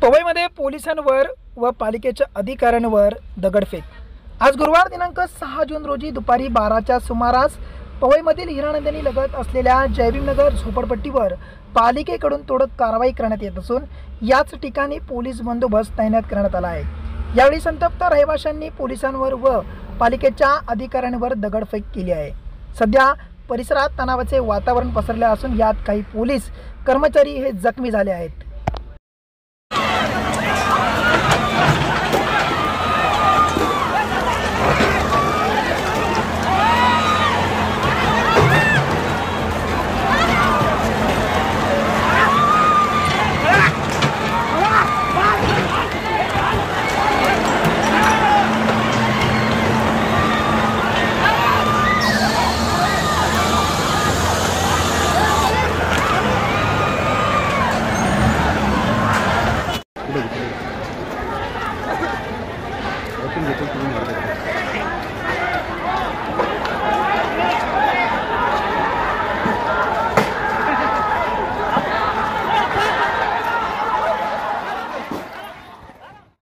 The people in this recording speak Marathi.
पवईमध्ये पोलिसांवर व पालिकेच्या अधिकाऱ्यांवर दगडफेक। आज गुरुवार दिनांक 6 जून रोजी दुपारी 12च्या सुमारास पवईमधील हिरानंदिनी लगत असलेल्या जयभीमनगर झोपडपट्टीवर पालिकेकडून तोडक कारवाई करण्यात येत असून याच ठिकाणी पोलीस बंदोबस्त तैनात करण्यात आला आहे। यावेळी संतप्त रहिवाशांनी पोलिसांवर व पालिकेच्या अधिकाऱ्यांवर दगडफेक केली आहे। सध्या परिसरात तणावाचे वातावरण पसरले असून यात काही पोलीस कर्मचारी हे जखमी झाले आहेत। ओपन घेतो तुम्ही